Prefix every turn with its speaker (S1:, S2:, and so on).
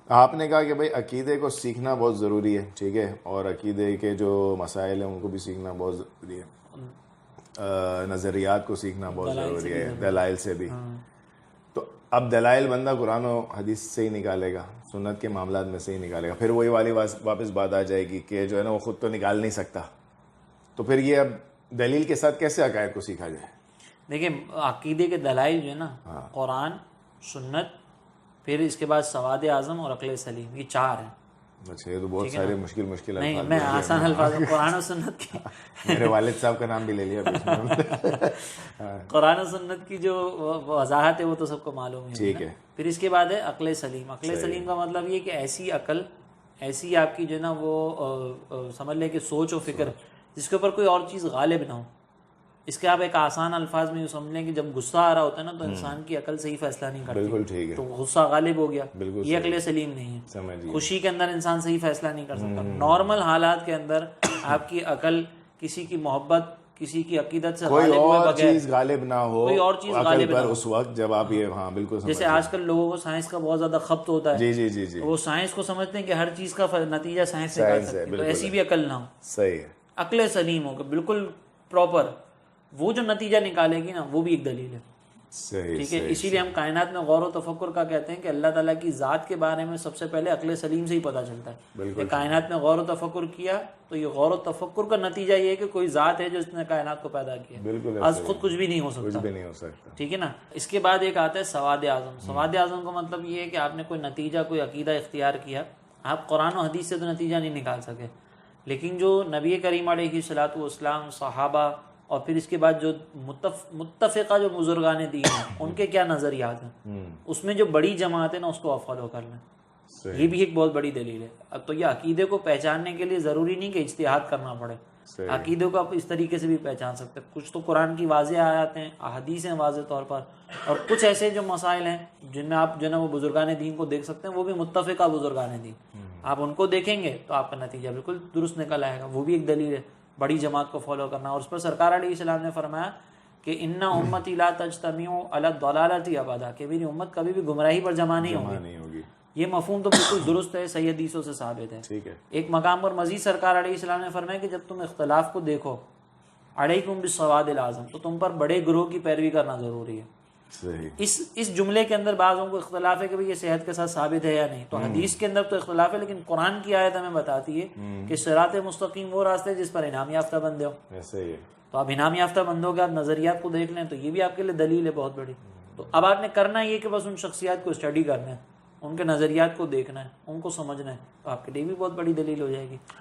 S1: آپ نے کہا کہ بھائی عقیدے کو سیکھنا بہت ضروری ہے، ٹھیک ہے، اور عقیدے کے جو مسائل ہیں ان کو بھی سیکھنا بہت ضروری ہے، نظریات کو سیکھنا بہت ضروری ہے، دلائل سے بھی. تو اب دلائل بندہ قرآن و حدیث سے ہی نکالے گا، سنت کے معاملات میں سے ہی نکالے گا. پھر وہی والی واپس بات آ جائے گی کہ جو ہے نا وہ خود تو نکال نہیں سکتا، تو پھر یہ اب دلیل کے ساتھ کیسے عقائد کو سیکھا جائے؟
S2: دیکھیں عقیدے کے دلائل جو ہے نا، قرآن، سنت، پھر اس کے بعد سواد اعظم اور عقل سلیم، یہ 4 ہیں.
S1: اچھا، یہ تو بہت سارے مشکل الفاظ.
S2: نہیں میں آسان الفاظ میں قرآن و سنت کی
S1: میرے والد صاحب کا نام بھی لے لیا
S2: قرآن و سنت کی جو وضاحت ہے وہ تو سب کو معلوم ہی
S1: ٹھیک ہے.
S2: پھر اس کے بعد ہے عقل سلیم. عقل سلیم کا مطلب یہ کہ ایسی عقل، ایسی آپ کی جو ہے نا وہ سمجھ لیں کہ سوچ و فکر جس کے اوپر کوئی اور چیز غالب نہ ہو. اس کے آپ ایک آسان الفاظ میں یوں سمجھ لیں کہ جب غصہ آ رہا ہوتا ہے نا تو انسان کی عقل صحیح فیصلہ نہیں کرتی.
S1: بالکل ٹھیک ہے.
S2: تو غصہ غالب ہو گیا،
S1: بالکل
S2: یہ عقل سلیم نہیں ہے.
S1: سمجھیے.
S2: خوشی کے اندر انسان صحیح فیصلہ نہیں کر سکتا. نارمل حالات کے اندر آپ کی عقل کسی کی محبت، کسی کی عقیدت سے
S1: کوئی
S2: غالب ہوئے
S1: اور
S2: بغیر،
S1: چیز غالب نہ ہو،
S2: کوئی اور چیز غالب نہ ہو
S1: اس وقت جب آپ یہ ہاں بالکل
S2: جیسے آج کل لوگوں کو سائنس کا بہت زیادہ خبط ہوتا ہے.
S1: جی جی جی جی،
S2: وہ سائنس کو سمجھتے ہیں کہ ہر چیز کا نتیجہ سائنس نکال سکتی ہے. تو ایسی بھی عقل نہ ہو،
S1: صحیح ہے.
S2: عقل سلیم ہو کہ بالکل پراپر وہ جو نتیجہ نکالے گی نا وہ بھی ایک دلیل ہے.
S1: صحیح.
S2: ٹھیک ہے، اسی لیے ہم کائنات میں غور و تفکر کا کہتے ہیں کہ اللہ تعالیٰ کی ذات کے بارے میں سب سے پہلے عقل سلیم سے ہی پتہ چلتا ہے. کہ کائنات میں غور و تفکر کیا تو یہ غور و تفکر کا نتیجہ یہ ہے کہ کوئی ذات ہے جو اس نے کائنات کو پیدا کیا.
S1: بالکل
S2: از خود کچھ بھی نہیں ہو سکتا.
S1: کچھ بھی نہیں ہو سکتا.
S2: ٹھیک ہے نا. اس کے بعد ایک آتا ہے سواد اعظم. سواد اعظم کا مطلب یہ ہے کہ آپ نے کوئی نتیجہ، کوئی عقیدہ اختیار کیا. آپ قرآن و حدیث سے تو نتیجہ نہیں نکال سکے، لیکن جو نبی کریم علیہ الصلوۃ والسلام، صحابہ، اور پھر اس کے بعد جو متفقہ جو بزرگان دین ہیں ان کے کیا نظریات ہیں، اس میں جو بڑی جماعت ہے نا اس کو آپ فالو کر لیں. یہ بھی ایک بہت بڑی دلیل ہے. اب تو یہ عقیدے کو پہچاننے کے لیے ضروری نہیں کہ اجتہاد کرنا پڑے. عقیدے کو آپ اس طریقے سے بھی پہچان سکتے ہیں. کچھ تو قرآن کی واضح آیات ہیں، احادیث ہیں واضح طور پر، اور کچھ ایسے جو مسائل ہیں جن میں آپ جو ہے نا وہ بزرگان دین کو دیکھ سکتے ہیں، وہ بھی متفقہ بزرگان دین. آپ ان کو دیکھیں گے تو آپ کا نتیجہ بالکل درست نکل آئے گا. وہ بھی ایک دلیل ہے بڑی جماعت کو فالو کرنا. اور اس پر سرکار علیہ السلام نے فرمایا کہ ان امتی لا تجتمع علی الضلالۃ ابدا، کہ میری امت کبھی بھی گمراہی پر جمع نہیں ہوگی. یہ مفہوم تو بالکل درست ہے، صحیح حدیثوں سے ثابت ہے.
S1: ٹھیک ہے.
S2: ایک مقام پر مزید سرکار علیہ السلام نے فرمایا کہ جب تم اختلاف کو دیکھو، علیکم بالسواد الاعظم، تو تم پر بڑے گروہ کی پیروی کرنا ضروری ہے. اس جملے کے اندر بعضوں کو اختلاف ہے کہ یہ صحت کے ساتھ ثابت ہے یا نہیں. تو حدیث کے اندر تو اختلاف ہے، لیکن قرآن کی آیت ہمیں بتاتی ہے کہ صراط مستقیم وہ راستے جس پر انعام یافتہ بندے ہو. تو آپ انعام یافتہ بندوں کے آپ نظریات کو دیکھ لیں تو یہ بھی آپ کے لیے دلیل ہے بہت بڑی. تو اب آپ نے کرنا یہ کہ بس ان شخصیات کو اسٹڈی کرنا ہے، ان کے نظریات کو دیکھنا ہے، ان کو سمجھنا ہے، تو آپ کے لیے بھی بہت بڑی دلیل ہو جائے گی.